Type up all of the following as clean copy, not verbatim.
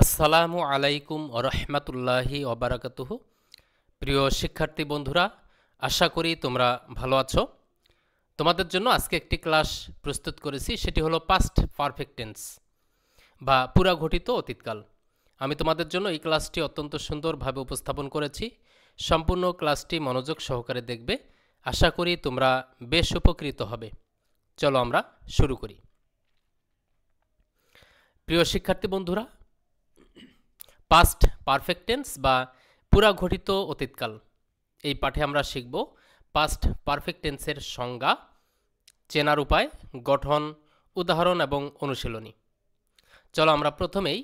আসসালামু আলাইকুম ওরহমতুল্লাহি ওবারাকাতুহু। প্রিয় শিক্ষার্থী বন্ধুরা, আশা করি তোমরা ভালো আছো। তোমাদের জন্য আজকে একটি ক্লাস প্রস্তুত করেছি, সেটি হলো পাস্ট পারফেক্ট টেন্স বা পুরাঘটিত অতীতকাল। আমি তোমাদের জন্য এই ক্লাসটি অত্যন্ত সুন্দরভাবে উপস্থাপন করেছি। সম্পূর্ণ ক্লাসটি মনোযোগ সহকারে দেখবে, আশা করি তোমরা বেশ উপকৃত হবে। চলো আমরা শুরু করি। প্রিয় শিক্ষার্থী বন্ধুরা, পাস্ট পারফেক্ট টেন্স বা পুরাঘটিত অতীতকাল এই পাঠে আমরা শিখব পাস্ট পারফেক্ট টেন্সের সংজ্ঞা, চেনার উপায়, গঠন, উদাহরণ এবং অনুশীলনী। চলো আমরা প্রথমেই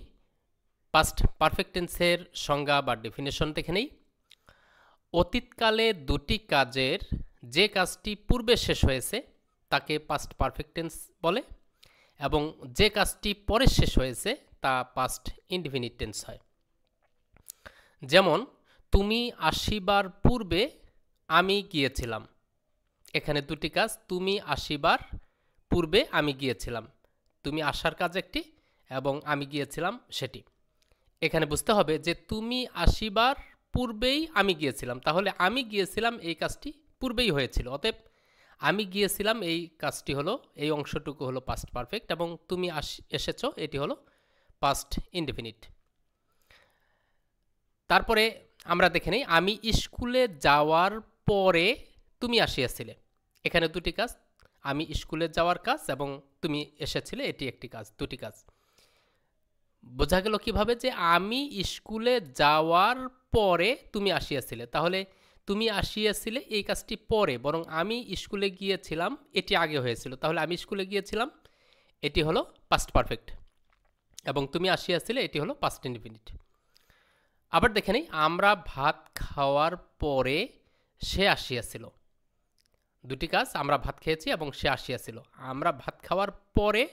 পাস্ট পারফেক্ট টেন্সের সংজ্ঞা বা ডেফিনেশন দেখে নেই। অতীতকালে দুটি কাজের যে কাজটি পূর্বে শেষ হয়েছে তাকে পাস্ট পারফেক্ট টেন্স বলে, এবং যে কাজটি পরে শেষ হয়েছে তা পাস্ট ইনডিফিনিট টেন্স হয়। যেমন, তুমি আসিবার পূর্বে আমি গিয়েছিলাম। এখানে দুটি কাজ, তুমি আসিবার পূর্বে আমি গিয়েছিলাম। তুমি আসার কাজ একটি এবং আমি গিয়েছিলাম সেটি। এখানে বুঝতে হবে যে তুমি আসিবার পূর্বেই আমি গিয়েছিলাম, তাহলে আমি গিয়েছিলাম এই কাজটি পূর্বেই হয়েছিল, অতএব আমি গিয়েছিলাম এই কাজটি হলো, এই অংশটুকু হলো পাস্ট পারফেক্ট, এবং তুমি এসেছো এটি হলো পাস্ট ইনডিফিনিট। তারপরে আমরা দেখে নেই, আমি স্কুলে যাওয়ার পরে তুমি আসিয়াছিলে। এখানে দুটি কাজ, আমি স্কুলে যাওয়ার কাজ এবং তুমি এসেছিলে এটি একটি কাজ, দুটি কাজ। বোঝা গেল কিভাবে যে আমি স্কুলে যাওয়ার পরে তুমি আসিয়াছিলে, তাহলে তুমি আসিয়াছিলে এই কাজটি পরে, বরং আমি স্কুলে গিয়েছিলাম এটি আগে হয়েছিল, তাহলে আমি স্কুলে গিয়েছিলাম এটি হলো পাস্ট পারফেক্ট, এবং তুমি আসিয়াছিলে এটি হলো পাস্ট ইনডিফিনিট। আবার দেখে নেই, আমরা ভাত খাওয়ার পরে সে আসিয়াছিল। দুটি কাজ, আমরা ভাত খেয়েছি এবং সে আসিয়াছিল। আমরা ভাত খাওয়ার পরে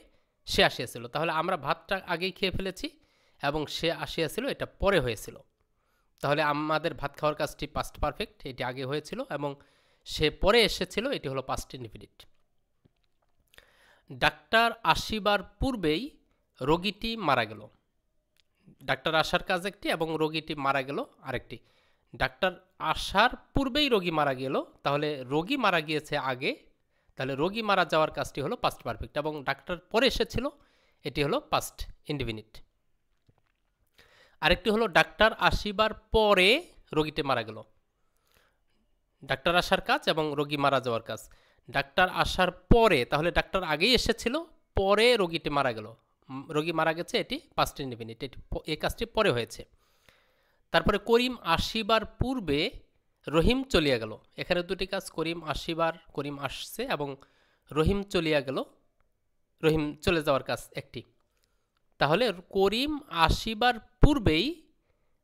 সে আসিয়াছিল, তাহলে আমরা ভাতটা আগেই খেয়ে ফেলেছি এবং সে আসিয়াছিল এটা পরে হয়েছিল, তাহলে আমাদের ভাত খাওয়ার কাজটি পাস্ট পারফেক্ট, এটি আগে হয়েছিল, এবং সে পরে এসেছিল এটি হলো পাস্ট ইনডিফিনিট। ডাক্তার আসিবার পূর্বেই রোগীটি মারা গেল। ডাক্তার আসার কাজ একটি এবং রোগীটি মারা গেল আরেকটি। ডাক্তার আসার পূর্বেই রোগী মারা গেল, তাহলে রোগী মারা গিয়েছে আগে, তাহলে রোগী মারা যাওয়ার কাজটি হলো পাস্ট পারফেক্ট, এবং ডাক্তার পরে এসেছিল এটি হলো পাস্ট ইনডিফিনিট। আরেকটি হলো ডাক্তার আসিবার পরে রোগীটি মারা গেল। ডাক্তার আসার কাজ এবং রোগী মারা যাওয়ার কাজ। ডাক্তার আসার পরে, তাহলে ডাক্তার আগেই এসেছিল, পরে রোগীটি মারা গেল, রোগী মারা গেছে এটি পাস্ট ইনডিফিনিট, এটি এই কাজটি পরে হয়েছে। তারপরে করিম আসিবার পূর্বে রহিম চলিয়া গেল। এখানে দুটি কাজ, করিম আসিবার, করিম আসছে, এবং রহিম চলিয়া গেল, রহিম চলে যাওয়ার কাজ একটি। তাহলে করিম আসিবার পূর্বেই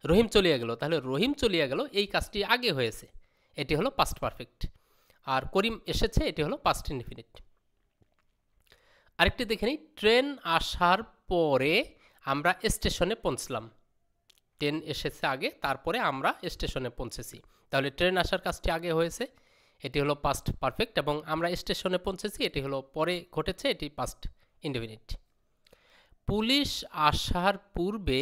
রহিম চলিয়া গেল, তাহলে রহিম চলিয়া গেল এই কাজটি আগে হয়েছে, এটি হলো পাস্ট পারফেক্ট। আর করিম এসেছে এটি হলো পাস্ট ইনডিফিনিট। আরেকটি দেখে নিই, ট্রেন আসার পরে আমরা স্টেশনে পৌঁছলাম। ট্রেন এসেছে আগে, তারপরে আমরা স্টেশনে পৌঁছেছি, তাহলে ট্রেন আসার কাজটি আগে হয়েছে, এটি হলো পাস্ট পারফেক্ট, এবং আমরা স্টেশনে পৌঁছেছি এটি হলো পরে ঘটেছে, এটি পাস্ট ইনডিফিনিট। পুলিশ আসার পূর্বে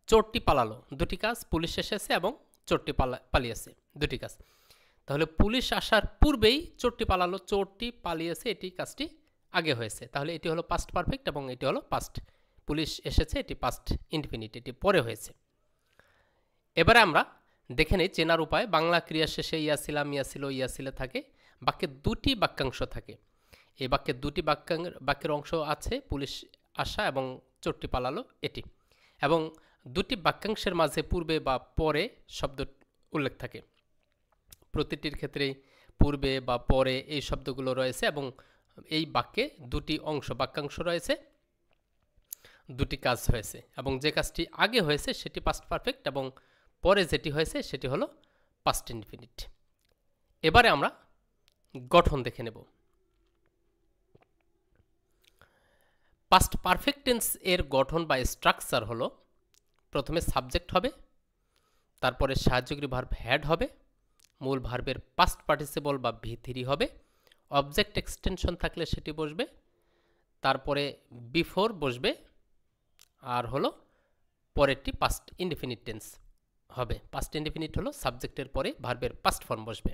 চোরটি পালালো। দুটি কাজ, পুলিশ এসেছে এবং চোরটি পালিয়েছে, দুটি কাজ। তাহলে পুলিশ আসার পূর্বেই চোরটি পালালো, চোরটি পালিয়েছে এটি কাজটি আগে হয়েছে, তাহলে এটি হলো পাস্ট পারফেক্ট এবং এটি হলো পাস্ট। পুলিশ এসেছে এটি পাস্ট ইনডিফিনিট, এটি পরে হয়েছে। এবারে আমরা দেখে নেই চেনার উপায়। বাংলা ক্রিয়া শেষে ইয়াছিলাম, ইয়াছিল, ইয়াছিলে থাকে। বাক্যে দুটি বাক্যাংশ থাকে। এই বাক্যে দুটি বাক্যের অংশ আছে, পুলিশ আসা এবং চোরটি পালালো এটি, এবং দুটি বাক্যাংশের মাঝে পূর্বে বা পরে শব্দ উল্লেখ থাকে। প্রতিটির ক্ষেত্রেই পূর্বে বা পরে এই শব্দগুলো রয়েছে, এবং এই বাক্যে দুটি অংশ বাক্যাংশ রয়েছে, দুটি কাজ হয়েছে, এবং যে কাজটি আগে হয়েছে সেটি পাস্ট পারফেক্ট, এবং পরে যেটি হয়েছে সেটি হলো পাস্ট ইনডিফিনিট। এবারে আমরা গঠন দেখে নেব। পাস্ট পারফেক্ট টেন্স এর গঠন বা স্ট্রাকচার হলো, প্রথমে সাবজেক্ট হবে, তারপরে সাহায্যকারী ভার্ব হ্যাড হবে, মূল ভার্বের পাস্ট পার্টিসিপল বা ভি3 হবে, অবজেক্ট এক্সটেনশন থাকলে সেটি বসবে, তারপরে বিফোর বসবে, আর হলো পরেরটি পাস্ট ইনডিফিনিট টেন্স হবে। পাস্ট ইনডিফিনিট হলো সাবজেক্টের পরে ভার্বের পাস্ট ফর্ম বসবে।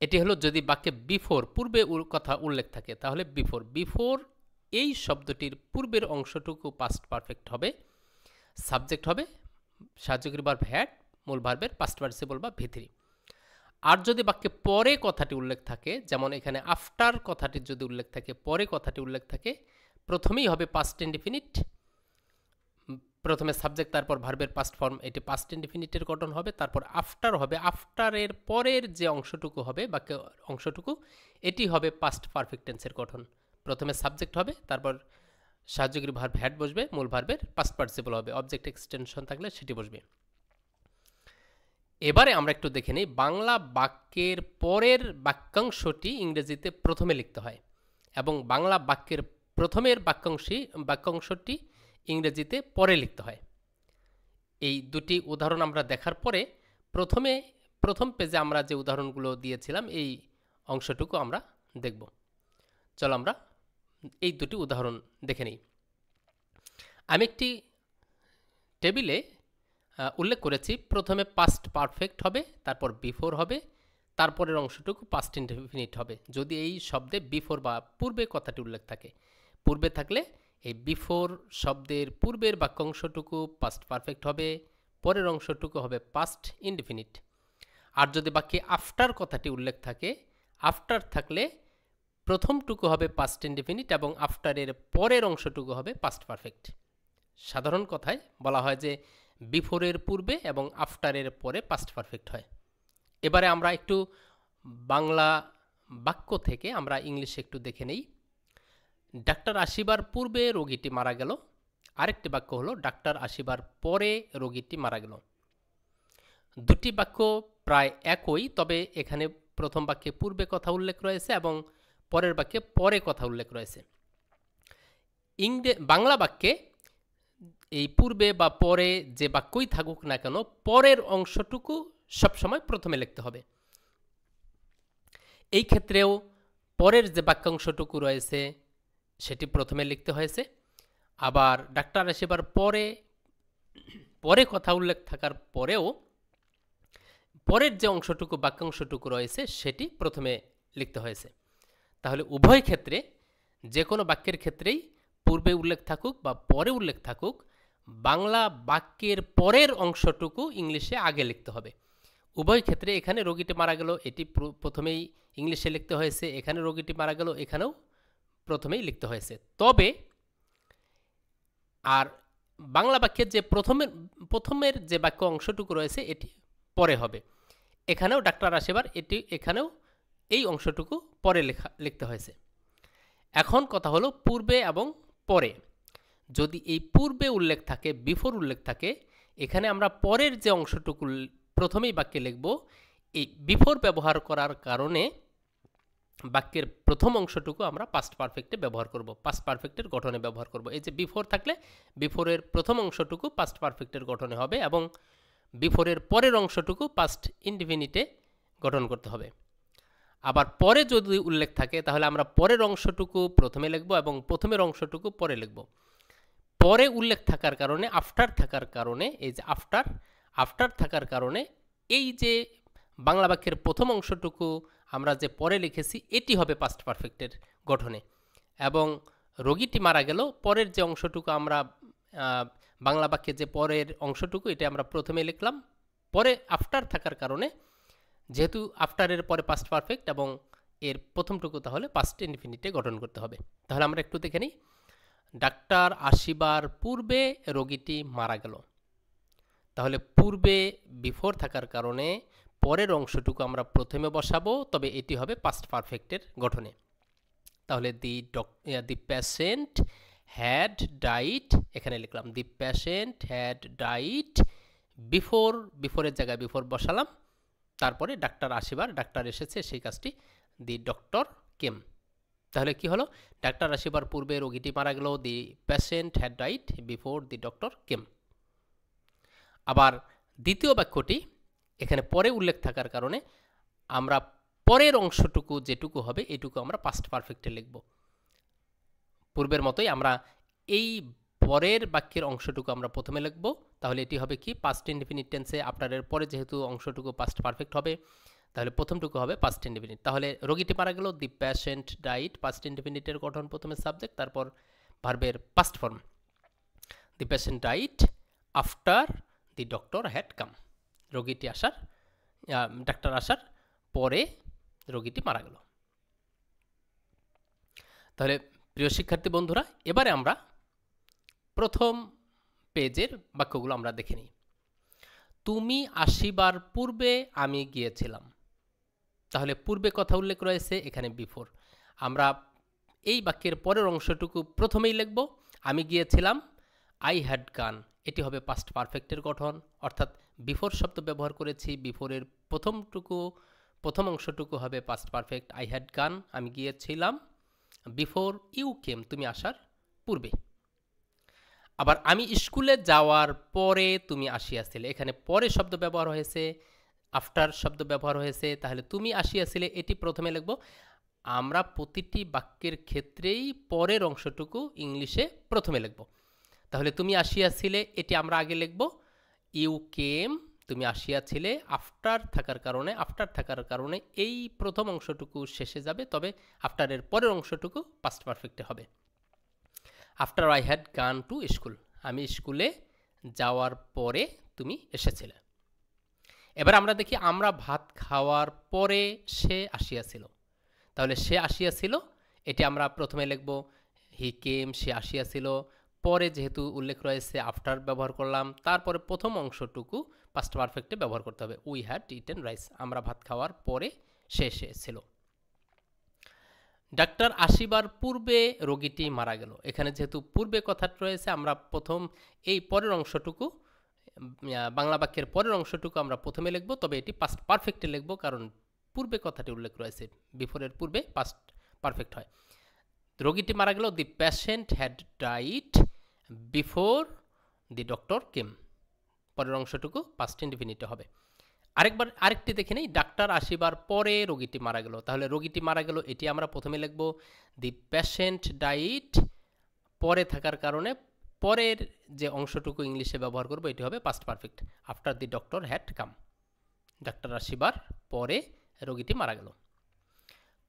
এটি হলো যদি বাক্যে বিফোর পূর্বে কথা উল্লেখ থাকে, তাহলে বিফোর এই শব্দটির পূর্বের অংশটুকু পাস্ট পারফেক্ট হবে, সাবজেক্ট হবে সাহায্যকারী ভার্ব হ্যাড, মূল ভার্বের পাস্ট পার্টিসিপল বা ভি3। আর যদি বাক্যে পরে কথাটি উল্লেখ থাকে, যেমন এখানে আফটার কথাটি যদি উল্লেখ থাকে, পরে কথাটি উল্লেখ থাকে, প্রথমেই হবে পাস্ট ইনডিফিনিট, প্রথমে সাবজেক্ট তারপর ভার্বের পাস্ট ফর্ম, এটি পাস্ট ইনডিফিনিটের গঠন হবে। তারপর আফটার হবে, আফটারের পরের যে অংশটুকু হবে বাক্য অংশটুকু, এটি হবে পাস্ট পারফেক্ট টেন্সের গঠন। প্রথমে সাবজেক্ট হবে, তারপর সাহায্যকারী ভার্ব হ্যাড বসবে, মূল ভার্বের পাস্ট পার্টিসিপল হবে, অবজেক্ট এক্সটেনশন থাকলে সেটি বসবে। এবারে আমরা একটু দেখে নিই বাংলা বাক্যের পরের বাক্যাংশটি ইংরেজিতে প্রথমে লিখতে হয় এবং বাংলা বাক্যের প্রথমের বাক্যাংশটি ইংরেজিতে পরে লিখতে হয়। এই দুটি উদাহরণ আমরা দেখার পরে প্রথম পেজে আমরা যে উদাহরণগুলো দিয়েছিলাম এই অংশটুকু আমরা দেখব। চলো আমরা এই দুটি উদাহরণ দেখে নিই। আমি একটি টেবিলে উল্লেখ করেছি প্রথমে পাস্ট পারফেক্ট হবে, তারপর বিফোর হবে, তারপরের অংশটুকু পাস্ট ইনডিফিনিট হবে যদি এই শব্দে বিফোর বা পূর্বে কথাটি উল্লেখ থাকে। পূর্বে থাকলে এই বিফোর শব্দের পূর্বের বাক্যাংশটুকু পাস্ট পারফেক্ট হবে, পরের অংশটুকু হবে পাস্ট ইনডিফিনিট। আর যদি বাক্যে আফটার কথাটি উল্লেখ থাকে, আফটার থাকলে প্রথমটুকু হবে পাস্ট ইনডিফিনিট এবং আফটারের পরের অংশটুকু হবে পাস্ট পারফেক্ট। সাধারণ কথায় বলা হয় যে বিফোরের পূর্বে এবং আফটারের পরে পাস্ট পারফেক্ট হয়। এবারে আমরা একটু বাংলা বাক্য থেকে আমরা ইংলিশে একটু দেখে নেই। ডাক্তার আসিবার পূর্বে রোগীটি মারা গেল। আরেকটি বাক্য হলো ডাক্তার আসিবার পরে রোগীটি মারা গেল। দুটি বাক্য প্রায় একই, তবে এখানে প্রথম বাক্যে পূর্বে কথা উল্লেখ রয়েছে এবং পরের বাক্যে পরে কথা উল্লেখ রয়েছে। বাংলা বাক্যে এই পূর্বে বা পরে যে বাক্যই থাকুক না কেন, পরের অংশটুকু সবসময় প্রথমে লিখতে হবে। এই ক্ষেত্রেও পরের যে বাক্যাংশটুকু রয়েছে সেটি প্রথমে লিখতে হয়েছে। আবার ডাক্তার আসিবার পরে কথা উল্লেখ থাকার পরেও পরের যে অংশটুকু বাক্যাংশটুকু রয়েছে সেটি প্রথমে লিখতে হয়েছে। তাহলে উভয় ক্ষেত্রে যে কোনো বাক্যের ক্ষেত্রেই পূর্বে উল্লেখ থাকুক বা পরে উল্লেখ থাকুক, বাংলা বাক্যের পরের অংশটুকু ইংলিশে আগে লিখতে হবে। উভয় ক্ষেত্রে এখানে রোগীটি মারা গেল এটি প্রথমেই ইংলিশে লিখতে হয়েছে, এখানে রোগীটি মারা গেল এখানেও প্রথমেই লিখতে হয়েছে। তবে আর বাংলা বাক্যের যে প্রথমের যে বাক্য অংশটুকু রয়েছে এটি পরে হবে। এখানেও ডাক্তার আসিবার এখানেও এই অংশটুকু পরে লিখতে হয়েছে। এখন কথা হলো পূর্বে এবং পরে। যদি এই পূর্বে উল্লেখ থাকে, বিফোর উল্লেখ থাকে, এখানে আমরা পরের যে অংশটুকু প্রথমেই বাক্যে লিখব, এই বিফোর ব্যবহার করার কারণে বাক্যের প্রথম অংশটুকু আমরা পাস্ট পারফেক্টে ব্যবহার করব, পাস্ট পারফেক্টের গঠনে ব্যবহার করব। এই যে বিফোর থাকলে বিফোরের প্রথম অংশটুকু পাস্ট পারফেক্টের গঠনে হবে এবং বিফোরের পরের অংশটুকু পাস্ট ইনডিফিনিটে গঠন করতে হবে। আবার পরে যদি উল্লেখ থাকে তাহলে আমরা পরের অংশটুকু প্রথমে লিখব এবং প্রথমের অংশটুকু পরে লিখব। পরে উল্লেখ থাকার কারণে, আফটার থাকার কারণে, এই যে আফটার থাকার কারণে এই যে বাংলা বাক্যের প্রথম অংশটুকু আমরা যে পরে লিখেছি এটি হবে পাস্ট পারফেক্টের গঠনে। এবং রোগীটি মারা গেল, পরের যে অংশটুকু আমরা বাংলা বাক্যে যে পরের অংশটুকু এটা আমরা প্রথমে লিখলাম, পরে আফটার থাকার কারণে যেহেতু আফটারের পরে পাস্ট পারফেক্ট এবং এর প্রথমটুকু তাহলে পাস্ট ইনডিফিনিটে গঠন করতে হবে। তাহলে আমরা একটু দেখে নিই। ডাক্তার আসিবার পূর্বে রোগীটি মারা গেল। তাহলে পূর্বে বিফোর থাকার কারণে পরের অংশটুকু আমরা প্রথমে বসাবো, তবে এটি হবে পাস্ট পারফেক্টের গঠনে। তাহলে দি পেশেন্ট হ্যাড ডাইড, এখানে লিখলাম দি পেশেন্ট হ্যাড ডাইড বিফোরের জায়গায় বিফোর বসালাম, তারপরে ডাক্তার আসিবার, ডাক্তার এসেছে সেই কাজটি, দি ডক্টর কেম। তাহলে কি হলো? ডাক্তার আসিবার পূর্বে রোগীটি মারা গেল, the patient had died before the doctor came. আবার দ্বিতীয় বাক্যটি এখানে পরে উল্লেখ থাকার কারণে আমরা পরের অংশটুকু যেটুকু হবে এটুকু আমরা পাস্ট পারফেক্টে লিখব। পূর্বের মতোই আমরা এই পরের বাক্যের অংশটুকু আমরা প্রথমে লিখব, তাহলে এটি হবে কি পাস্ট ইনডিফিনিট টেন্সে। আফটারের পরে যেহেতু অংশটুকু পাস্ট পারফেক্ট হবে, তাহলে প্রথমটুকু হবে পাস্ট ইনডিফিনিট। তাহলে রোগীটি মারা গেল, দি পেশেন্ট ডাইড, পাস্ট ইনডিফিনিটের গঠন প্রথমে সাবজেক্ট, তারপর ভার্বের past form. The patient died after the doctor had come. রোগীটি আসার, ডাক্তার আসার পরে রোগীটি মারা গেল। তাহলে প্রিয় শিক্ষার্থী বন্ধুরা, এবারে আমরা প্রথম পেজের বাক্যগুলো আমরা দেখে নিই। তুমি আসিবার পূর্বে আমি গিয়েছিলাম। তাহলে পূর্বে কথা উল্লেখ রয়েছে, এখানে বিফোর। আমরা এই বাক্যের পরের অংশটুকু প্রথমেই লিখব, আমি গিয়েছিলাম, আই হ্যাড গান। এটি হবে পাস্ট পারফেক্টের গঠন, অর্থাৎ বিফোর শব্দ ব্যবহার করেছি। বিফোরের প্রথম অংশটুকু হবে পাস্ট পারফেক্ট, আই হ্যাড গান, আমি গিয়েছিলাম। বিফোর ইউ কেম, তুমি আসার পূর্বে। আবার আমি স্কুলে যাওয়ার পরে তুমি আসিয়াছিলে, এখানে পরে শব্দ ব্যবহার হয়েছে, আফটার শব্দ ব্যবহার হয়েছে। তাহলে তুমি আসিয়াছিলে এটি প্রথমে লিখব। আমরা প্রতিটি বাক্যের ক্ষেত্রেই পরের অংশটুকু ইংলিশে প্রথমে লিখব। তাহলে তুমি আসিয়াছিলে এটি আমরা আগে লিখব, ইউ কেম, তুমি আসিয়াছিলে। আফটার থাকার কারণে এই প্রথম অংশটুকু শেষে যাবে, তবে আফটারের পরের অংশটুকু পাস্ট পারফেক্টে হবে। After I had gone to school, আমি স্কুলে যাওয়ার পরে তুমি এসেছিলে। এবার আমরা দেখি, আমরা ভাত খাওয়ার পরে সে আসিয়াছিল। তাহলে সে আসিয়াছিল এটি আমরা প্রথমে লিখব, হি কেম, সে আসিয়াছিল। পরে যেহেতু উল্লেখ রয়েছে আফটার ব্যবহার করলাম, তারপরে প্রথম অংশটুকু পাস্ট পারফেক্টে ব্যবহার করতে হবে, উই হ্যাড ইটেন রাইস, আমরা ভাত খাওয়ার পরে সে এসেছিল। ডাক্তার আসিবার পূর্বে রোগীটি মারা গেল। এখানে যেহেতু পূর্বে কথাটা রয়েছে, আমরা প্রথম এই পরের অংশটুকু, বাংলা বাক্যের পরের অংশটুকু আমরা প্রথমে লিখব, তবে এটি পাস্ট পারফেক্টে লিখব, কারণ পূর্বে কথাটি উল্লেখ রয়েছে। বিফোরের পূর্বে পাস্ট পারফেক্ট হয়। রোগীটি মারা গেল, the patient had died before the doctor came. পরের অংশটুকু পাস্ট ইনডিফিনিটে হবে। আরেকটি দেখে নেই, ডাক্তার আসিবার পরে রোগীটি মারা গেল। তাহলে রোগীটি মারা গেল এটি আমরা প্রথমে লিখব, দি পেশেন্ট ডাইড। পরে থাকার কারণে পরের যে অংশটুকু ইংলিশে ব্যবহার করব এটি হবে past perfect, after the doctor had come. ডাক্তার আসিবার পরে রোগীটি মারা গেল।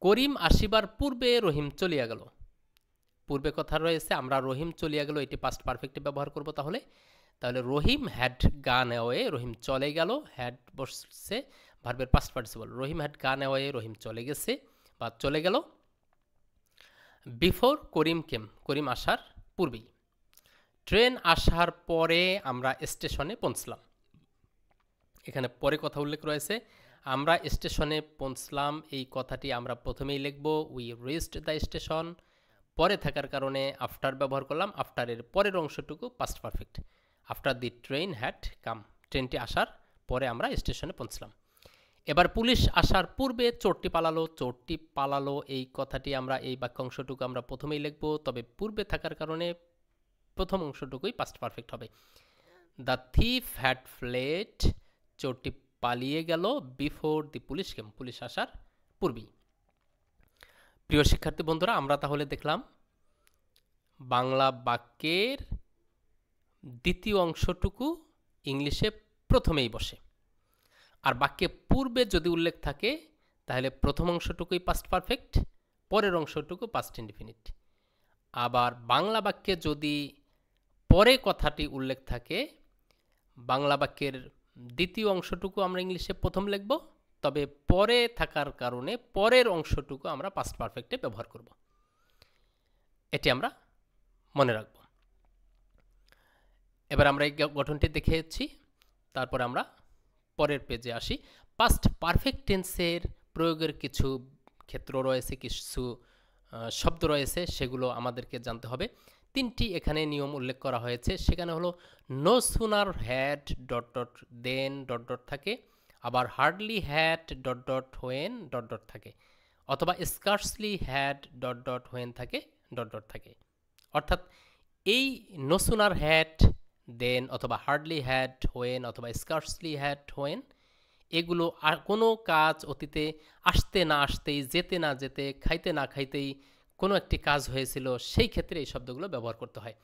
করিম আসিবার পূর্বে রহিম চলিয়া গেল। পূর্বে কথা রয়েছে, আমরা রহিম চলিয়া গেল এটি পাস্ট পারফেক্টে ব্যবহার করব। তাহলে Rahim had gone away, Rahim চলে গেল, হ্যাড বসছে ভার্বের past participle. Rahim had gone away, Rahim চলে গেছে বা চলে গেল। বিফোর করিম কেম, করিম আসার পূর্বেই। ট্রেন আসার পরে আমরা স্টেশনে পৌঁছলাম। এখানে পরে কথা উল্লেখ রয়েছে, আমরা স্টেশনে পৌঁছলাম এই কথাটি আমরা প্রথমেই লিখব, উই রিচড দ্য স্টেশন। পরে থাকার কারণে আফটার ব্যবহার করলাম, আফটারের পরের অংশটুকু past perfect, after the train had come. ট্রেনটি আসার পরে আমরা স্টেশনে পৌঁছলাম। এবার পুলিশ আসার পূর্বে চোরটি পালালো। চোরটি পালালো এই কথাটি আমরা, এই বাক্যাংশটুকু আমরা প্রথমেই লিখব, তবে পূর্বে থাকার কারণে প্রথম অংশটুকুই পাস্ট পারফেক্ট হবে। দ্য থিফ হ্যাড ফ্লেড, চোরটি পালিয়ে গেল before the police came, police আসার পূর্বেই। প্রিয় শিক্ষার্থী বন্ধুরা, আমরা তাহলে দেখলাম বাংলা বাক্যের দ্বিতীয় অংশটুকু ইংলিশে প্রথমেই বসে, আর বাক্যে পূর্বে যদি উল্লেখ থাকে তাহলে প্রথম অংশটুকুই পাস্ট পারফেক্ট, পরের অংশটুকু পাস্ট ইনডিফিনিট। আবার বাংলা বাক্যে যদি পরে কথাটি উল্লেখ থাকে, বাংলা বাক্যের দ্বিতীয় অংশটুকু আমরা ইংলিশে প্রথম লিখব, তবে পরে থাকার কারণে পরের অংশটুকু আমরা পাস্ট পারফেক্টে ব্যবহার করব। এটি আমরা মনে রাখব। এবার আমরা এই গঠনটি দেখেছি, তারপরে আমরা পরের পেজে আসি। পাস্ট পারফেক্ট টেন্সের প্রয়োগের কিছু ক্ষেত্র রয়েছে, কিছু শব্দ রয়েছে, সেগুলো আমাদেরকে জানতে হবে। তিনটি এখানে নিয়ম উল্লেখ করা হয়েছে, সেখানে হলো no sooner had dot dot then dot dot থাকে, আবার hardly had dot dot when dot dot থাকে, অথবা scarcely had dot dot when থাকে ডট ডট থাকে। অর্থাৎ এই নো সুনার হ্যাড দেন অথবা হার্ডলি হ্যাড হোয়েন অথবা স্কার্সলি হ্যাড হোয়েন, এগুলো আর কোনো কাজ অতীতে আসতে না আসতেই, যেতে না যেতে, খাইতে না খাইতেই কোনো একটি কাজ হয়েছিল, সেই ক্ষেত্রে এই শব্দগুলো ব্যবহার করতে হয়।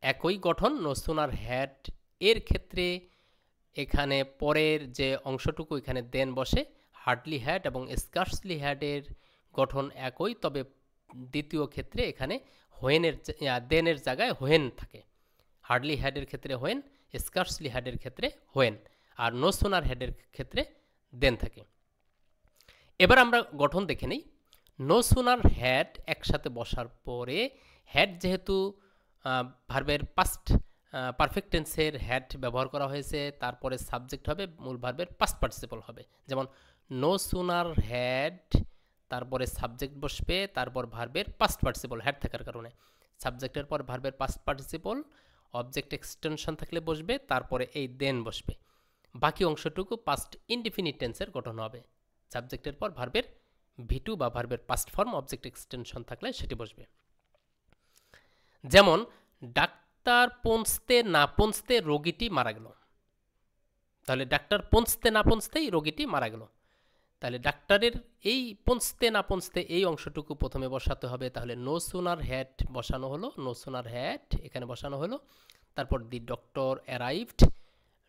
একই গঠন নো সুনার হ্যাড এর ক্ষেত্রে এখানে পরের যে অংশটুকু এখানে দেন বসে, হার্ডলি হ্যাড এবং স্কার্সলি হ্যাডের গঠন একই, তবে দ্বিতীয় ক্ষেত্রে এখানে হোয়েনের দেনের জায়গায় হোয়েন থাকে। হার্ডলি হ্যাডের ক্ষেত্রে হোয়েন, স্কার্সলি হ্যাডের ক্ষেত্রে হোয়েন, আর নো সুনার হ্যাডের ক্ষেত্রে দেন থাকে। এবার আমরা গঠন দেখে নিই। নো সুনার হ্যাড একসাথে বসার পরে হ্যাড যেহেতু ভার্বের পাস্ট পারফেক্ট টেন্সের হ্যাড ব্যবহার করা হয়েছে, তারপরে সাবজেক্ট হবে, মূল ভার্বের পাস্ট পার্টিসিপল হবে। যেমন নো সুনার হ্যাড, তারপরে সাবজেক্ট বসবে, তারপর ভার্বের পাস্ট পার্টিসিপল হ্যাড থাকার কারণে সাবজেক্টের পর ভার্বের পাস্ট পার্টিসিপল, অবজেক্ট এক্সটেনশন থাকলে বসবে, তারপরে এই দেন বসবে। বাকি অংশটুকু পাস্ট ইনডিফিনিট টেন্সের গঠন হবে। সাবজেক্টের পর ভার্বের ভি2 বা ভার্বের পাস্ট ফর্ম অবজেক্ট এক্সটেনশন থাকলে সেটি বসবে। যেমন ডাক্তার পৌঁছতে না পৌঁছতে রোগীটি মারা গেল। তাহলে ডাক্তার পৌঁছতে না পৌঁছতেই রোগীটি মারা গেল। তাহলে ডাক্তারের এই পৌঁছতে না পৌঁছতে এই অংশটুকু প্রথমে বসাতে হবে। তাহলে নো সুনার হ্যাড বসানো হলো, নো সুনার হ্যাড এখানে বসানো হলো, তারপর দি ডক্টর অ্যারাইভড,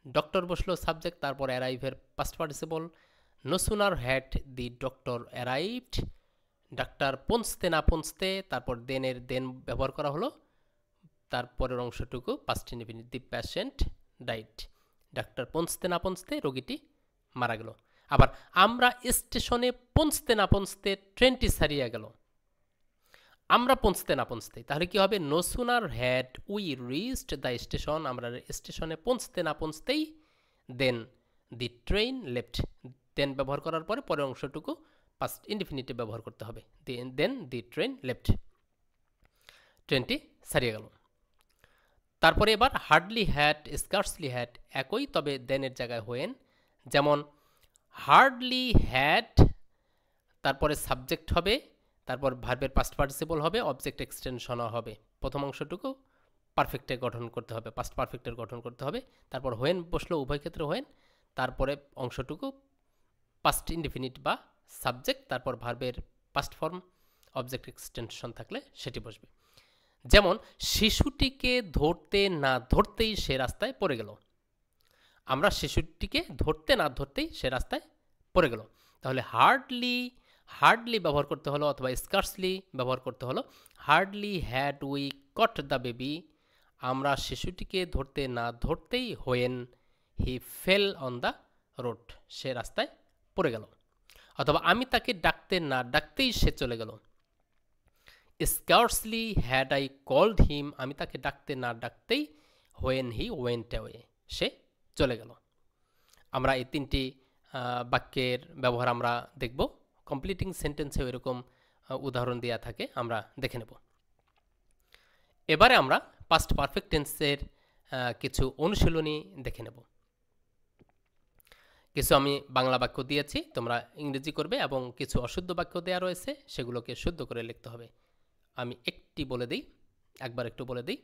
ডক্টর বসলো সাবজেক্ট, তারপর অ্যারাইভের past participle. No sooner had the doctor arrived, ডাক্তার পৌঁছতে না পৌঁছতে, তারপর দেনের দেন ব্যবহার করা হলো, তারপরের অংশটুকু পাস্ট ইনডিফিনিট, দি প্যাশেন্ট ডাইড, ডাক্তার পৌঁছতে না পৌঁছতে রোগীটি মারা গেল। আবার আমরা স্টেশনে পৌঁছতে না পৌঁছতে ট্রেনটি ছাড়িয়ে গেল। আমরা পৌঁছতে না পৌঁছতে, তাহলে কি হবে? No sooner had we reached the station, আমরা স্টেশনে পৌঁছতে না পৌঁছতেই দেন দি ট্রেন লেফট, দেন ব্যবহার করার পরে পরের অংশটুকু পাস্ট ইনডিফিনিটিভ ব্যবহার করতে হবে, দেন দি ট্রেন লেফট, ট্রেনটি ছাড়িয়ে গেল। তারপরে এবার হার্ডলি হ্যাড স্কার্সলি হ্যাড একই, তবে দেনের জায়গায় হোয়েন। যেমন হার্ডলি হ্যাড, তারপরে সাবজেক্ট হবে, তারপর ভার্বের পাস্ট পার্টিসিপল হবে, অবজেক্ট এক্সটেনশন হবে। প্রথম অংশটুকু পারফেক্টের গঠন করতে হবে, পাস্ট পারফেক্টের গঠন করতে হবে, তারপর হোয়েন বসলো, উভয় ক্ষেত্রে হোয়েন, তারপরে অংশটুকু পাস্ট ইনডিফিনিট বা সাবজেক্ট, তারপর ভার্বের পাস্ট ফর্ম অবজেক্ট এক্সটেনশন থাকলে সেটি বসবে। যেমন শিশুটিকে ধরতে না ধরতেই সে রাস্তায় পড়ে গেল। আমরা শিশুটিকে ধরতে না ধরতেই সে রাস্তায় পড়ে গেল। তাহলে হার্ডলি ব্যবহার করতে হলো, অথবা স্কার্সলি ব্যবহার করতে হলো। Hardly had we caught the baby, আমরা শিশুটিকে ধরতে না ধরতেই when he fell on the road, সে রাস্তায় পড়ে গেল। অথবা আমি তাকে ডাকতে না ডাকতেই সে চলে গেল। Scarcely had I called him, আমি তাকে ডাকতে না ডাকতেই হোয়েন হি ওয়েন্ট অ্যাওয়ে, সে চলে গেল। আমরা এই তিনটি বাক্যের ব্যবহার আমরা দেখব। কমপ্লিটিং সেন্টেন্সেও এরকম উদাহরণ দেওয়া থাকে, আমরা দেখে নেব। এবারে আমরা পাস্ট পারফেক্ট টেন্সের কিছু অনুশীলনী দেখে নেব। কিছু আমি বাংলা বাক্য দিয়েছি, তোমরা ইংরেজি করবে, এবং কিছু অশুদ্ধ বাক্য দেওয়া রয়েছে, সেগুলোকে শুদ্ধ করে লিখতে হবে। আমি একটি বলে দিই, একবার একটু বলে দিই।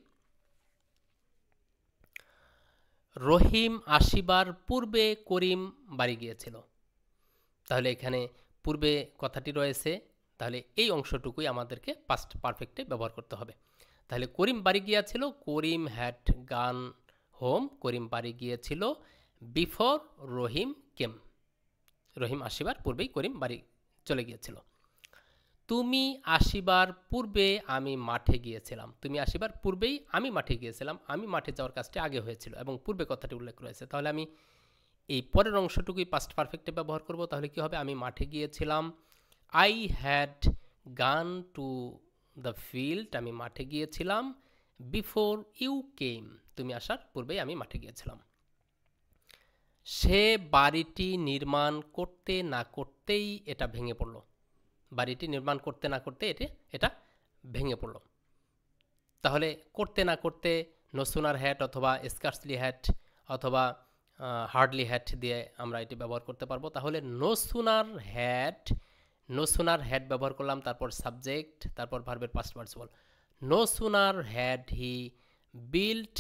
রহিম আসিবার পূর্বে করিম বাড়ি গিয়েছিল। তাহলে এখানে পূর্বে কথাটি রয়েছে, তাহলে এই অংশটুকুই আমাদেরকে পাস্ট পারফেক্টে ব্যবহার করতে হবে। তাহলে করিম বাড়ি গিয়েছিল, করিম হ্যাড গান হোম, করিম বাড়ি গিয়েছিল বিফোর রহিম কেম, রহিম আসিবার পূর্বেই করিম বাড়ি চলে গিয়েছিল। তুমি আসিবার পূর্বে আমি মাঠে গিয়েছিলাম, তুমি আসিবার পূর্বেই আমি মাঠে গিয়েছিলাম, আমি মাঠে যাওয়ার কাজটি আগে হয়েছিল এবং পূর্বে কথাটি উল্লেখ রয়েছে। তাহলে আমি এই পরের অংশটুকুই পাস্ট পারফেক্টে ব্যবহার করব। তাহলে কি হবে? আমি মাঠে গিয়েছিলাম, I had gone to the field, আমি মাঠে গিয়েছিলাম বিফোর ইউ কেম, তুমি আসার পূর্বেই আমি মাঠে গিয়েছিলাম। সে বাড়িটি নির্মাণ করতে না করতেই এটা ভেঙে পড়ল, বাড়িটি নির্মাণ করতে না করতে এটা ভেঙে পড়ল। তাহলে করতে না করতে নো সুনার হ্যাড অথবা স্কার্সলি হ্যাড অথবা হার্ডলি হ্যাড দিয়ে আমরা এটি ব্যবহার করতে পারবো। তাহলে নো সুনার হ্যাড ব্যবহার করলাম, তারপর সাবজেক্ট, তারপর ভার্বের past participle. No sooner had he built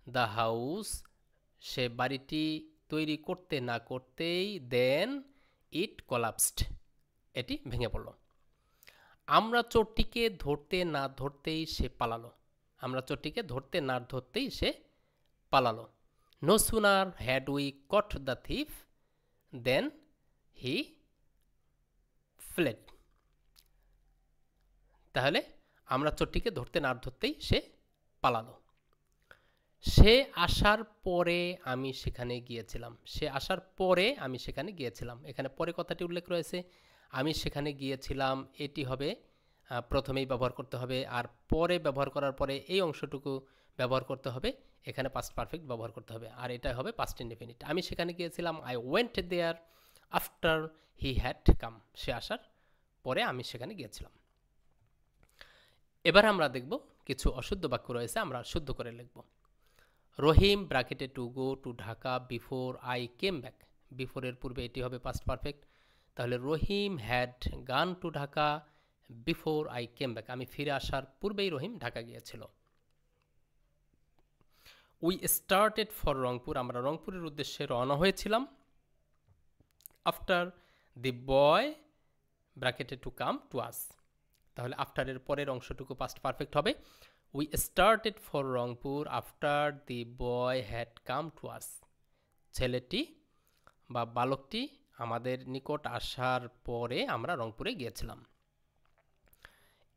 the house, সে বাড়িটি তৈরি করতে না করতেই দেন ইট কোলাপসড, এটি ভেঙে পড়ল। আমরা চোরটিকে ধরতে না ধরতেই সে পালালো, আমরা চোরটিকে ধরতে না ধরতেই সে পালালো। No sooner had we caught the thief then he fled. তাহলে আমরা চোরটিকে ধরতে না ধরতেই সে পালালো। সে আসার পরে আমি সেখানে গিয়েছিলাম। সে আসার পরে আমি সেখানে গিয়েছিলাম। এখানে পরে কথাটি উল্লেখ রয়েছে, আমি সেখানে গিয়েছিলাম, এটি হবে প্রথমেই ব্যবহার করতে হবে, আর পরে ব্যবহার করার পরে এই অংশটুকু ব্যবহার করতে হবে, এখানে পাস্ট পারফেক্ট ব্যবহার করতে হবে, আর এটা হবে পাস্ট ইনডেফিনিট। আমি সেখানে গিয়েছিলাম, I went there after he had come. সে আসার পরে আমি সেখানে গিয়েছিলাম। এবার আমরা দেখব কিছু অশুদ্ধ বাক্য রয়েছে, আমরা শুদ্ধ করে লিখব। রহিম ব্র্যাকেটে to go to Dhaka before I came back. বিফোরের পূর্বে এটি হবে পাস্ট পারফেক্ট। তাহলে Rahim had gone to Dhaka before I came back. আমি ফিরে আসার পূর্বেই রহিম ঢাকা গিয়েছিল। We started for Rangpur. আমরা রংপুরের উদ্দেশ্যে রওনা হয়েছিলাম। আফটার দি বয় ব্র্যাকেটে টু কাম টু আস। তাহলে আফটারের পরের অংশটুকু পাস্ট পারফেক্ট হবে। We started for Rangpur after the boy had come to us. ছেলেটি বা বালকটি আমাদের নিকট আসার পরে আমরা রংপুরে গিয়েছিলাম।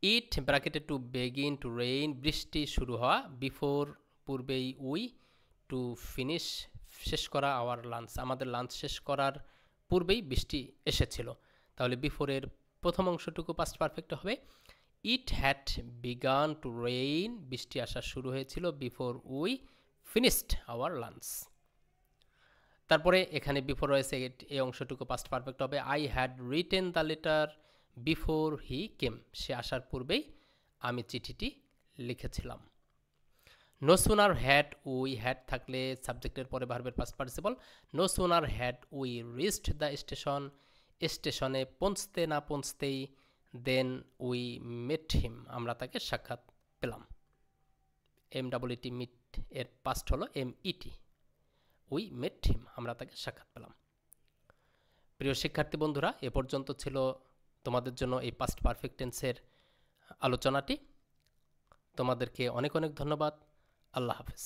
ইট ব্র্যাকেটে টু বেগিন টু রেইন। বৃষ্টি শুরু হওয়া বিফোর পূর্বেই উই টু ফিনিশ শেষ করা আওয়ার লাঞ্চ। আমাদের লাঞ্চ শেষ করার পূর্বেই বৃষ্টি এসেছিল। তাহলে বিফোরের প্রথম অংশটুকু পাস্ট পারফেক্ট হবে। It had begun to rain. বৃষ্টি আসা শুরু হয়েছিল before we finished our lunch. তারপরে এখানে বিফোর রয়েছে, এই অংশটুকু পাস্ট পারফেক্ট হবে। I had written the letter before he came. সে আসার পূর্বেই আমি চিঠিটি লিখেছিলাম। No sooner had we, had থাকলে সাবজেক্টের পরে ভার্বের past participle. No sooner had we reached the station. স্টেশনে পৌঁছতে না পৌঁছতেই দেন উই মেট হিম। আমরা তাকে সাক্ষাৎ পেলাম। MEET মিট এর পাস্ট হলো MET। উই মেট হিম, আমরা তাকে সাক্ষাৎ পেলাম। প্রিয় শিক্ষার্থী বন্ধুরা, এ পর্যন্ত ছিল তোমাদের জন্য এই পাস্ট পারফেক্ট টেন্সের আলোচনাটি। তোমাদেরকে অনেক অনেক ধন্যবাদ। আল্লাহ হাফেজ।